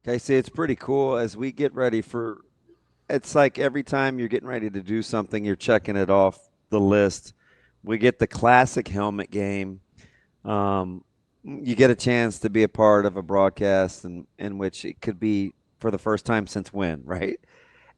Okay, see, it's pretty cool as we get ready for. It's like every time you're getting ready to do something, you're checking it off the list. We get the classic helmet game. Um, you get a chance to be a part of a broadcast in which it could be for the first time since when, right?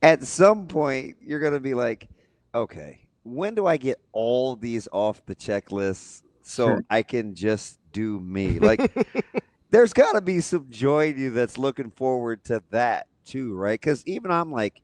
At some point, you're going to be like, okay, when do I get all these off the checklist so I can just do me? Like, there's got to be some joy in you that's looking forward to that too, right? Because even I'm like,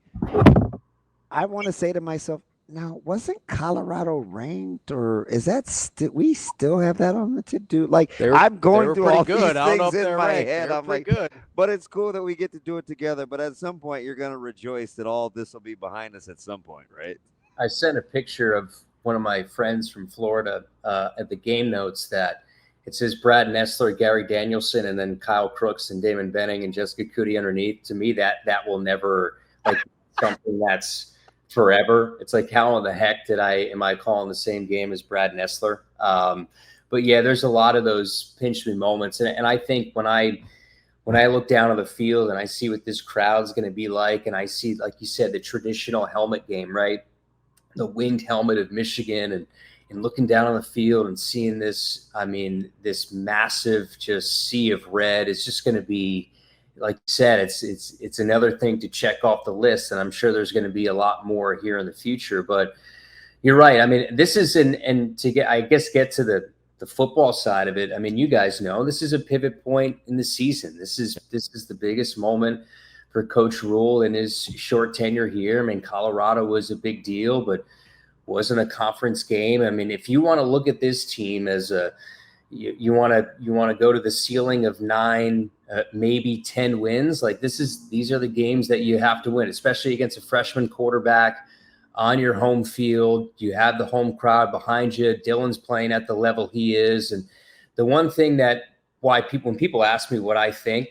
I want to say to myself, now, wasn't Colorado ranked, or is that still we still have that on the to do? Like, They were I'm they going were through pretty all good. these I don't know things if in they're my ranked. They head. were I'm pretty like, good. but it's cool that we get to do it together. But at some point, you're going to rejoice that all this will be behind us at some point, right? I sent a picture of one of my friends from Florida at the game notes that it says Brad Nessler, Gary Danielson, and then Kyle Crooks and Damon Benning and Jessica Cootie underneath. To me, that will never like something that's forever. It's like how in the heck am I calling the same game as Brad Nessler? But yeah, there's a lot of those pinch me moments, and I think when I look down on the field and I see what this crowd's going to be like, and I see, like you said, the traditional helmet game, right? The winged helmet of Michigan, and looking down on the field and seeing this, I mean, this massive just sea of red is just going to be, like you said, it's another thing to check off the list, and I'm sure there's going to be a lot more here in the future. But you're right. I mean, this is and to get to the football side of it. I mean, you guys know this is a pivot point in the season. This is the biggest moment for Coach Rule in his short tenure here. I mean, Colorado was a big deal, but wasn't a conference game. I mean, if you want to look at this team as you want to go to the ceiling of 9, maybe 10 wins, like these are the games that you have to win, especially against a freshman quarterback on your home field. You have the home crowd behind you. Dylan's playing at the level he is, and the one thing that when people ask me what I think,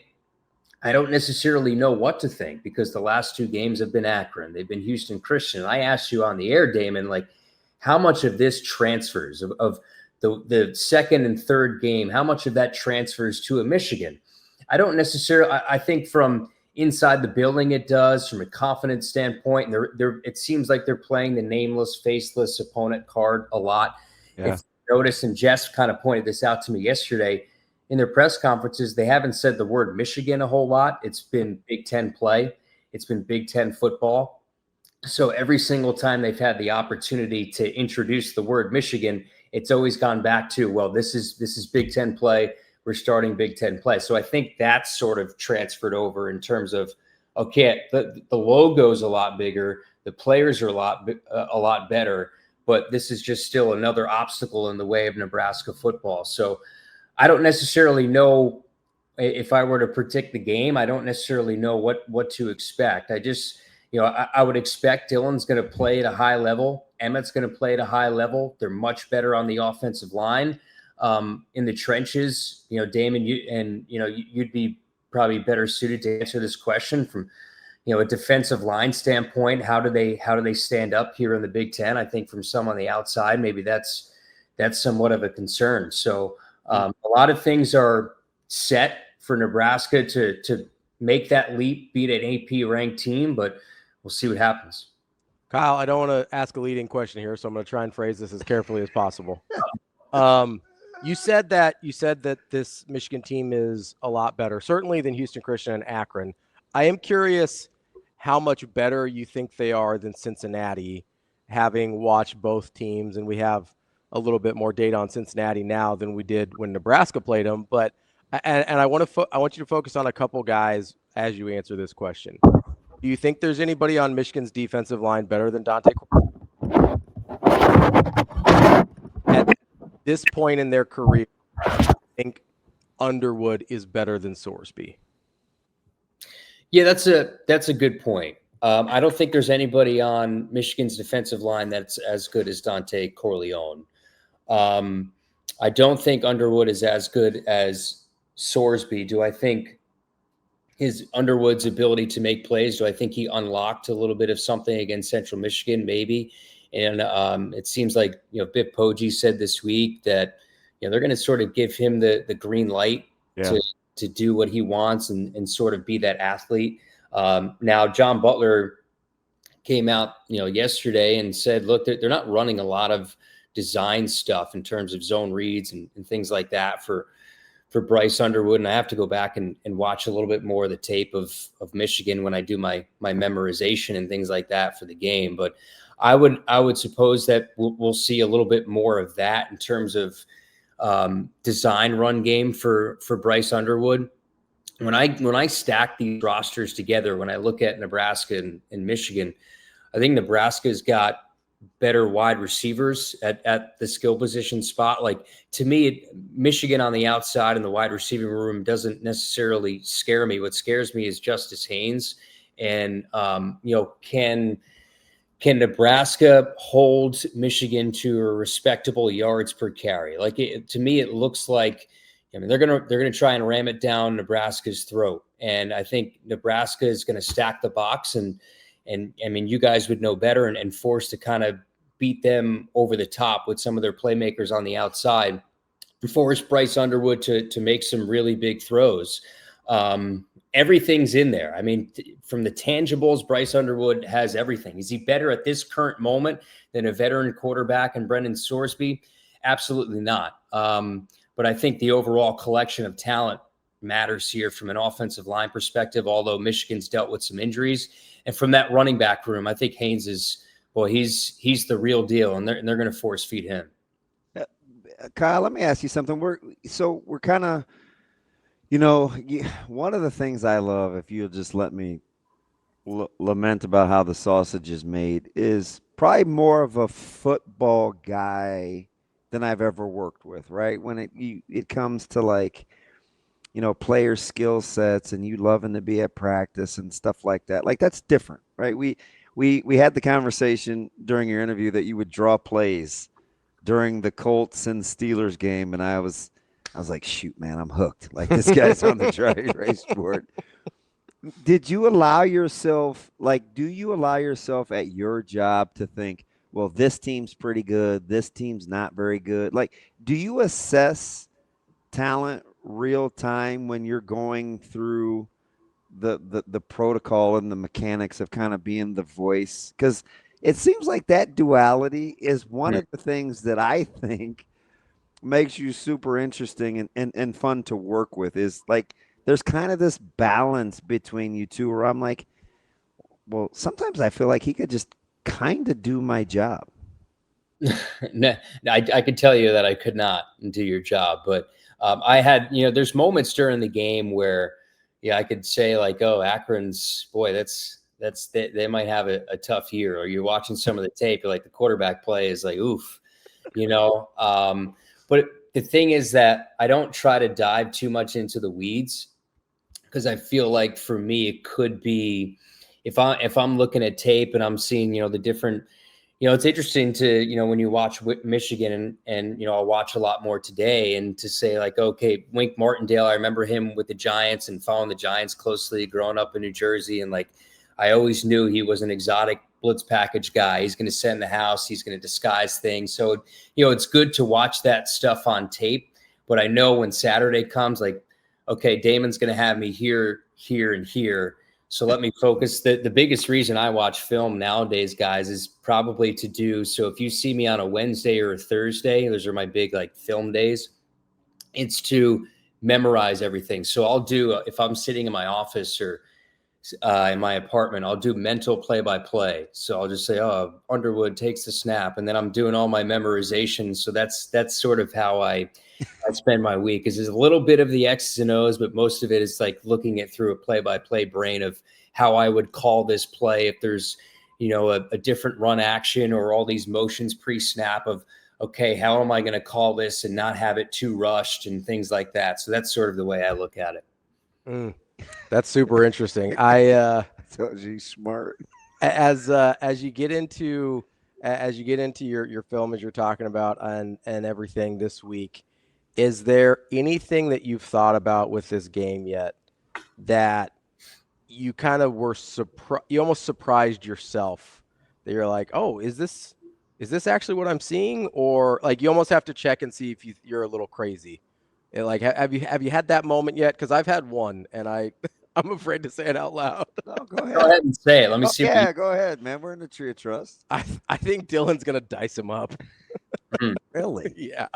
I don't necessarily know what to think because the last 2 games have been Akron. They've been Houston Christian. I asked you on the air, Damon, like how much of this transfers of the second and third game, how much of that transfers to a Michigan? I don't necessarily, I think from inside the building it does, from a confidence standpoint. It seems like they're playing the nameless, faceless opponent card a lot. Yeah. If you notice, and Jess kind of pointed this out to me yesterday, in their press conferences, they haven't said the word Michigan a whole lot. It's been Big Ten play. It's been Big Ten football. So every single time they've had the opportunity to introduce the word Michigan, it's always gone back to, well, this is Big Ten play. We're starting Big Ten play. So I think that's sort of transferred over in terms of, okay, the logo's a lot bigger. The players are a lot better, but this is just still another obstacle in the way of Nebraska football. So I don't necessarily know if I were to predict the game. I don't necessarily know what to expect. I just, I would expect Dylan's going to play at a high level. Emmett's going to play at a high level. They're much better on the offensive line. In the trenches, Damon, you'd be probably better suited to answer this question from, a defensive line standpoint. How do they stand up here in the Big Ten? I think from some on the outside, maybe that's somewhat of a concern. So a lot of things are set for Nebraska to make that leap, beat an AP ranked team, but we'll see what happens. Kyle, I don't want to ask a leading question here, so I'm going to try and phrase this as carefully as possible. You said that this Michigan team is a lot better, certainly than Houston Christian and Akron. I am curious how much better you think they are than Cincinnati, having watched both teams, and we have a little bit more data on Cincinnati now than we did when Nebraska played them. But I want you to focus on a couple guys as you answer this question. Do you think there's anybody on Michigan's defensive line better than Dante at this point in their career? I think Underwood is better than Sorsby. Yeah, that's a good point. I don't think there's anybody on Michigan's defensive line that's as good as Dante Corleone. I don't think Underwood is as good as Sorsby. Do I think his Underwood's ability to make plays, do I think he unlocked a little bit of something against Central Michigan? Maybe. And it seems like, Biff Poggi said this week that, they're going to sort of give him the green light do what he wants and sort of be that athlete. Now, John Butler came out, yesterday and said, look, they're not running a lot of design stuff in terms of zone reads and things like that for Bryce Underwood. And I have to go back and watch a little bit more of the tape of Michigan when I do my memorization and things like that for the game. But I would suppose that we'll see a little bit more of that in terms of design run game for Bryce Underwood. When I stack these rosters together, when I look at Nebraska and Michigan, I think Nebraska's got better wide receivers at the skill position spot. Like, to me, Michigan on the outside in the wide receiving room doesn't necessarily scare me. What scares me is Justice Haynes. And, can Nebraska hold Michigan to a respectable yards per carry? Like, to me, it looks like, they're gonna try and ram it down Nebraska's throat. And I think Nebraska is going to stack the box and you guys would know better and force to kind of beat them over the top with some of their playmakers on the outside and force Bryce Underwood to make some really big throws. Everything's in there. From the tangibles, Bryce Underwood has everything. Is he better at this current moment than a veteran quarterback and Brendan Sorsby? Absolutely not. But I think the overall collection of talent matters here from an offensive line perspective, although Michigan's dealt with some injuries. And from that running back room, I think Haynes is, he's the real deal, and they're going to force feed him. Kyle, let me ask you something. We're kind of, one of the things I love, if you'll just let me lament about how the sausage is made, is probably more of a football guy than I've ever worked with, right? When it comes to player skill sets and you loving to be at practice and stuff like that. Like, that's different, right? We had the conversation during your interview that you would draw plays during the Colts and Steelers game, and I was like, shoot, man, I'm hooked. Like, this guy's on the dry erase board. Did you allow yourself, do you allow yourself at your job to think, well, this team's pretty good, this team's not very good? Like, do you assess talent real time when you're going through the protocol and the mechanics of kind of being the voice? Because it seems like that duality is one of the things that I think makes you super interesting and fun to work with. Is like, there's kind of this balance between you two where I'm like, well, sometimes I feel like he could just kind of do my job. No, I could tell you that I could not do your job, but I had, there's moments during the game where, I could say like, oh, Akron's, boy, they might have a tough year. Or you're watching some of the tape, you're like, the quarterback play is like, oof, But the thing is that I don't try to dive too much into the weeds, because I feel like for me, it could be, if I'm looking at tape and I'm seeing, the different, it's interesting to, when you watch Michigan and I'll watch a lot more today, and to say like, okay, Wink Martindale, I remember him with the Giants and following the Giants closely growing up in New Jersey. And like, I always knew he was an exotic blitz package guy. He's going to send the house. He's going to disguise things. So, it's good to watch that stuff on tape. But I know when Saturday comes, like, okay, Damon's going to have me here, here, and here. So let me focus. The biggest reason I watch film nowadays, guys, is probably to do. So if you see me on a Wednesday or a Thursday, those are my big film days. It's to memorize everything. So I'll do, if I'm sitting in my office or in my apartment, I'll do mental play-by-play. So I'll just say, oh, Underwood takes the snap, and then I'm doing all my memorization. So that's sort of how I spend my week. Is there's a little bit of the X's and O's, but most of it is like looking at through a play-by-play brain of how I would call this play if there's, a different run action or all these motions pre-snap of, okay, how am I going to call this and not have it too rushed and things like that. So that's sort of the way I look at it. That's super interesting. I told you, smart. As you get into your film, as you're talking about and everything this week, is there anything that you've thought about with this game yet that you kind of were you almost surprised yourself that you're like, oh, is this actually what I'm seeing? Or like, you almost have to check and see if you're a little crazy Like, have you had that moment yet? Because I've had one, and I'm afraid to say it out loud. No, go ahead. Go ahead and say it. Let me see. Yeah, go ahead, man. We're in the tree of trust. I think Dylan's gonna dice him up. Really? Yeah.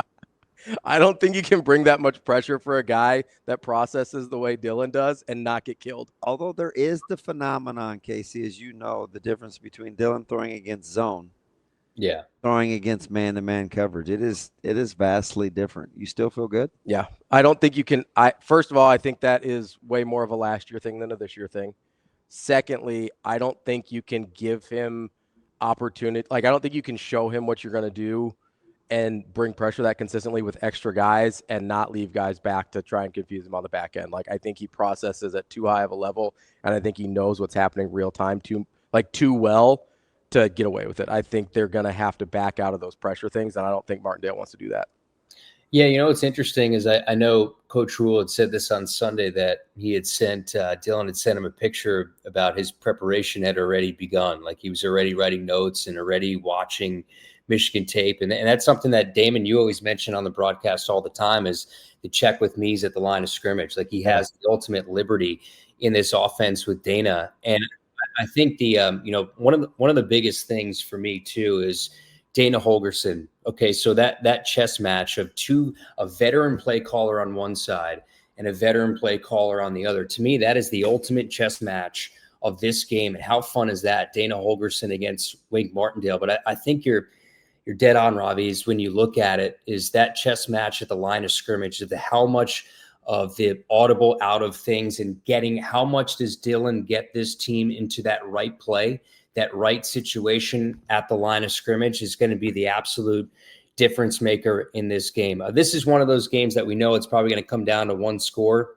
I don't think you can bring that much pressure for a guy that processes the way Dylan does and not get killed. Although there is the phenomenon, Casey, as you know, the difference between Dylan throwing against zone, Yeah. throwing against man-to-man coverage. It is vastly different. You still feel good? Yeah. I don't think you can. First of all, I think that is way more of a last year thing than a this year thing. Secondly, I don't think you can give him opportunity. Like, I don't think you can show him what you're going to do and bring pressure that consistently with extra guys and not leave guys back to try and confuse him on the back end. Like, I think he processes at too high of a level, and I think he knows what's happening real time too well to get away with it. I think they're going to have to back out of those pressure things, and I don't think Martindale wants to do that. Yeah, you know what's interesting is I know Coach Rule had said this on Sunday that he had sent Dylan had sent him a picture about his preparation had already begun. Like, he was already writing notes and already watching Michigan tape. And that's something that, Damon, you always mention on the broadcast all the time, is the check with me's at the line of scrimmage. Like, he has the ultimate liberty in this offense with Dana. And I think the one of the biggest things for me too is Dana Holgorsen. Okay, so that chess match of a veteran play caller on one side and a veteran play caller on the other. To me, that is the ultimate chess match of this game. And how fun is that? Dana Holgorsen against Wink Martindale. But I think you're dead on, Ravi, is when you look at it, is that chess match at the line of scrimmage, of how much of the audible out of things and getting how much does Dylan get this team into that right play, that right situation at the line of scrimmage is going to be the absolute difference maker in this game. This is one of those games that we know it's probably going to come down to one score,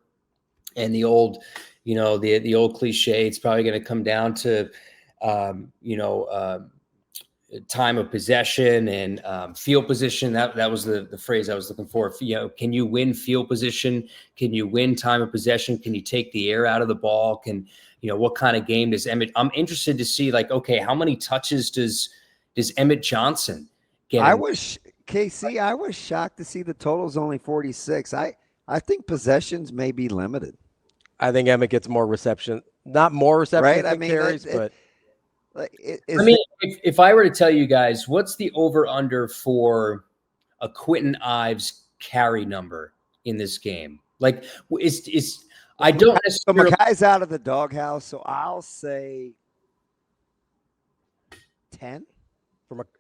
and the old, the old cliche, it's probably going to come down to, time of possession and field position. That was the phrase I was looking for. Can you win field position? Can you win time of possession? Can you take the air out of the ball? What kind of game does Emmett? I'm interested to see, like, okay, how many touches does Emmett Johnson get? I was shocked to see the total's only 46. I think possessions may be limited. I think Emmett gets more reception, not more reception, right? I mean, carries, but. If I were to tell you guys, what's the over-under for a Quentin Ives carry number in this game? Like, I don't necessarily. So Makai's out of the doghouse, so I'll say 10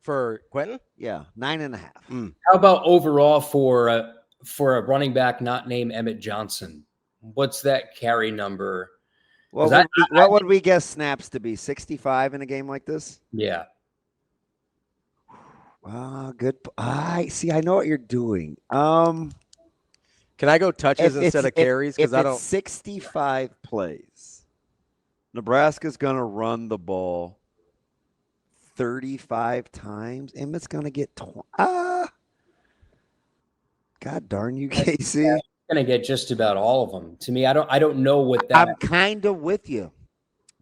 for Quentin. Yeah, 9.5. How about overall for a running back not named Emmett Johnson? What's that carry number? Well, what would we guess snaps to be? 65 in a game like this? Yeah. Good. I see. I know what you're doing. Can I go touches instead of carries? Because I don't. 65 plays. Nebraska's going to run the ball 35 times. Emmett's going to get 20. God darn you, Casey. Yeah. Going to get just about all of them. To me, I don't know what that. I'm kind of with you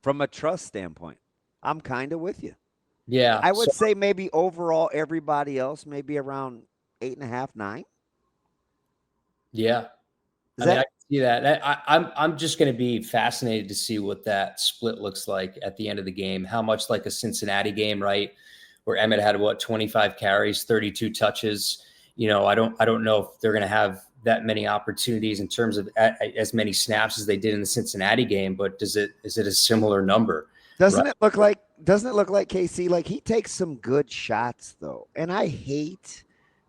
from a trust standpoint. I'm kind of with you. Yeah, I would say maybe overall everybody else maybe around 8.5, 9. Yeah, I can see that. I'm just going to be fascinated to see what that split looks like at the end of the game. How much like a Cincinnati game, right, where Emmett had 25 carries, 32 touches. I don't know if they're going to have that many opportunities in terms of as many snaps as they did in the Cincinnati game, but is it a similar number? Doesn't it look like KC? Like, he takes some good shots though. And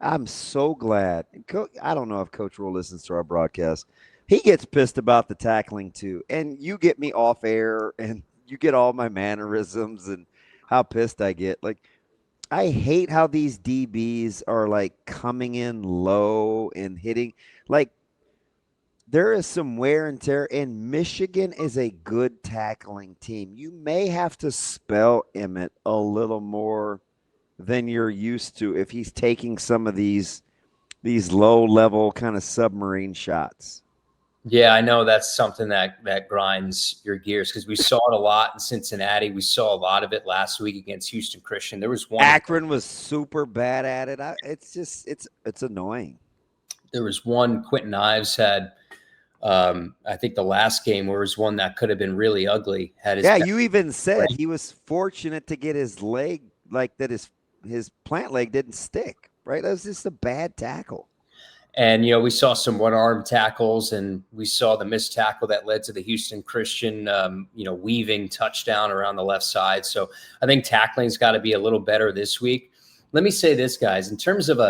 I'm so glad. I don't know if Coach Rule listens to our broadcast. He gets pissed about the tackling too. And you get me off air and you get all my mannerisms and how pissed I get. Like, I hate how these DBs are like coming in low and hitting. Like, there is some wear and tear, and Michigan is a good tackling team. You may have to spell Emmett a little more than you're used to if he's taking some of these low level kind of submarine shots. Yeah, I know that's something that grinds your gears because we saw it a lot in Cincinnati. We saw a lot of it last week against Houston Christian. There was one. Akron was super bad at it. It's annoying. There was one Quentin Ives had. I think the last game where was one that could have been really ugly. You even said he was fortunate to get his leg, like that his plant leg didn't stick, right? That was just a bad tackle. And, we saw some one-arm tackles, and we saw the missed tackle that led to the Houston Christian, weaving touchdown around the left side. So I think tackling's got to be a little better this week. Let me say this, guys, in terms of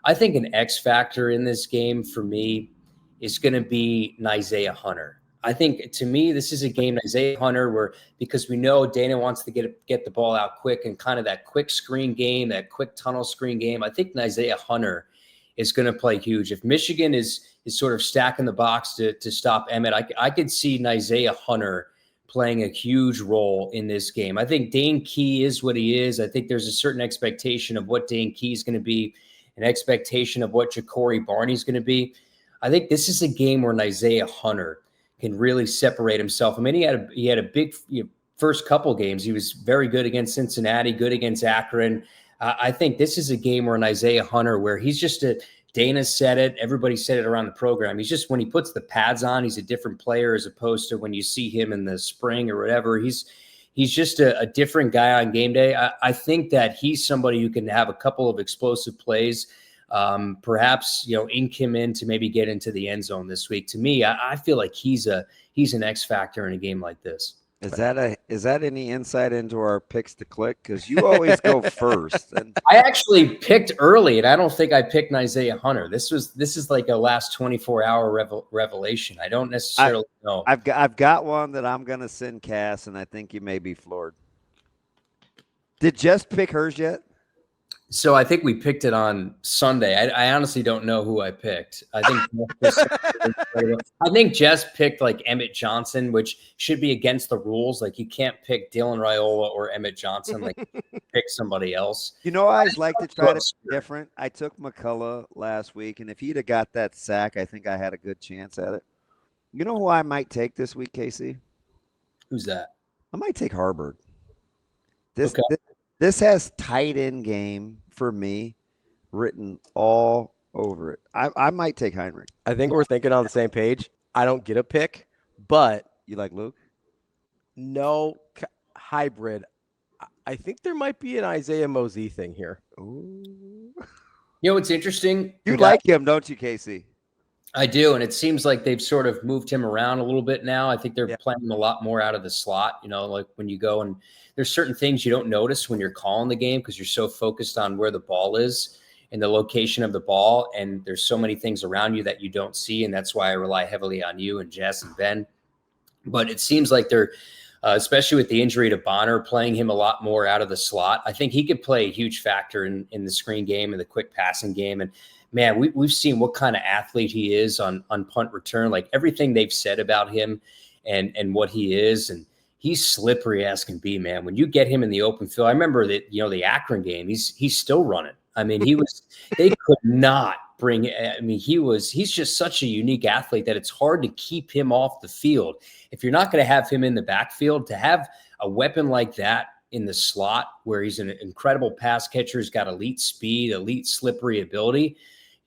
I think an X factor in this game for me is going to be Isaiah Hunter. I think, to me, this is a game, Isaiah Hunter, because we know Dana wants to get the ball out quick, and kind of that quick screen game, that quick tunnel screen game. I think Isaiah Hunter is going to play huge. If Michigan is sort of stacking the box to stop Emmett, I could see Isaiah Hunter playing a huge role in this game. I think Dane Key is what he is. I think there's a certain expectation of what Dane Key is going to be, an expectation of what Ja'Cory Barney is going to be. I think this is a game where Isaiah Hunter can really separate himself. I mean, he had a big first couple games. He was very good against Cincinnati, good against Akron. I think this is a game where Isaiah Hunter, where he's just Dana said it, everybody said it around the program. He's just, when he puts the pads on, he's a different player as opposed to when you see him in the spring or whatever. He's just a different guy on game day. I think that he's somebody who can have a couple of explosive plays. Perhaps, ink him in to maybe get into the end zone this week. To me, I feel like he's an X factor in a game like this. Is that any insight into our picks to click? Because you always go first. And I actually picked early, and I don't think I picked Isaiah Hunter. This is like a last 24-hour revelation. I don't necessarily know. I've got one that I'm gonna send Cass, and I think you may be floored. Did Jess pick hers yet? So I think we picked it on Sunday. I honestly don't know who I picked. I think Jess picked like Emmett Johnson, which should be against the rules. Like, you can't pick Dylan Raiola or Emmett Johnson. Like, pick somebody else. I always like to try to be different. I took McCullough last week, and if he'd have got that sack, I think I had a good chance at it. You know who I might take this week, Casey? Who's that? I might take Harvard. This has tight end game for me written all over it. I might take Heinrich. I think we're thinking on the same page. I don't get a pick, but you like Luke? No, hybrid. I think there might be an Isaiah Mosey thing here. Ooh. What's interesting? You like him, don't you, Casey? I do, and it seems like they've sort of moved him around a little bit now. I think they're playing him a lot more out of the slot, like when you go and there's certain things you don't notice when you're calling the game because you're so focused on where the ball is and the location of the ball, and there's so many things around you that you don't see, and that's why I rely heavily on you and Jess and Ben. But it seems like they're, especially with the injury to Bonner, playing him a lot more out of the slot. I think he could play a huge factor in the screen game and the quick passing game. And man, we've seen what kind of athlete he is on punt return, like everything they've said about him and what he is. And he's slippery as can be, man. When you get him in the open field, I remember that, the Akron game, he's still running. I mean, they could not bring, he's just such a unique athlete that it's hard to keep him off the field. If you're not going to have him in the backfield, to have a weapon like that in the slot where he's an incredible pass catcher, he's got elite speed, elite slippery ability.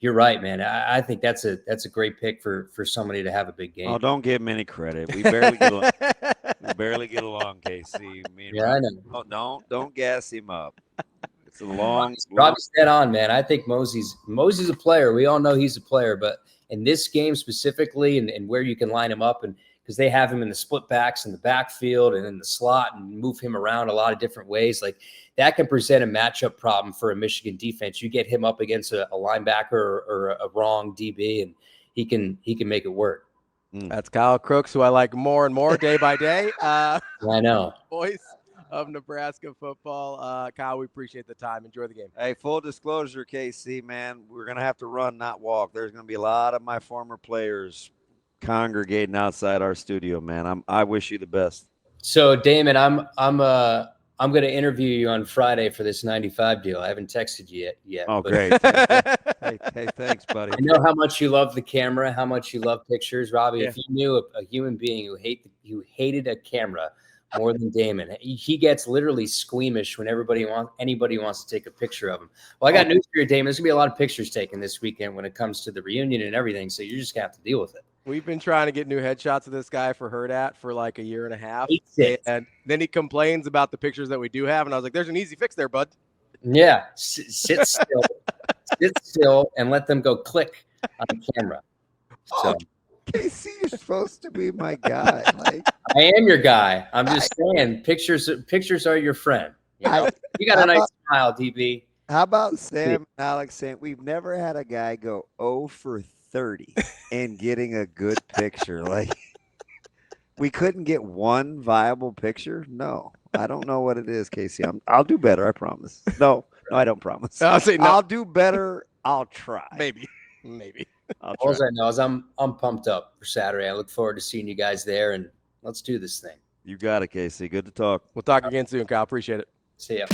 You're right, man. I think that's a great pick for somebody to have a big game. Oh, don't give him any credit. We barely get along. Casey. I know. Don't gas him up. It's a long. Robbie's dead on, man. I think Mosey's a player. We all know he's a player, but in this game specifically, and where you can line him up, and because they have him in the split backs in the backfield and in the slot and move him around a lot of different ways, like that can present a matchup problem for a Michigan defense. You get him up against a linebacker or a wrong DB, and he can make it work. That's Kyle Crooks, who I like more and more day by day. I know. Voice of Nebraska football. Kyle, we appreciate the time. Enjoy the game. Hey, full disclosure, KC, man, we're going to have to run, not walk. There's going to be a lot of my former players congregating outside our studio, man. I wish you the best. So, Damon, I'm going to interview you on Friday for this 95 deal. I haven't texted you yet. Oh, great. hey, thanks, buddy. I know how much you love the camera, how much you love pictures, Ravi. Yeah. If you knew a human being who hated a camera more than Damon. He gets literally squeamish when anybody wants to take a picture of him. Well, I got news for you, Damon. There's gonna be a lot of pictures taken this weekend when it comes to the reunion and everything. So you're just gonna have to deal with it. We've been trying to get new headshots of this guy for Hurrdat for like a year and a half. And then he complains about the pictures that we do have. And I was like, there's an easy fix there, bud. Yeah. Sit still. Sit still and let them go click on camera. So Casey, you're supposed to be my guy. Like, I am your guy. I'm just saying pictures are your friend. You know? You got a nice smile, DB. how about Sam and Alex saying we've never had a guy go 0 for 30 and getting a good picture? Like, we couldn't get one viable picture? No. I don't know what it is, Casey. I'll do better, I promise. No, I don't promise. I'll say no. I'll do better. I'll try. Maybe. All I know is I'm pumped up for Saturday. I look forward to seeing you guys there, and let's do this thing. You got it, Casey. Good to talk. We'll talk again soon, Kyle. Appreciate it. See ya.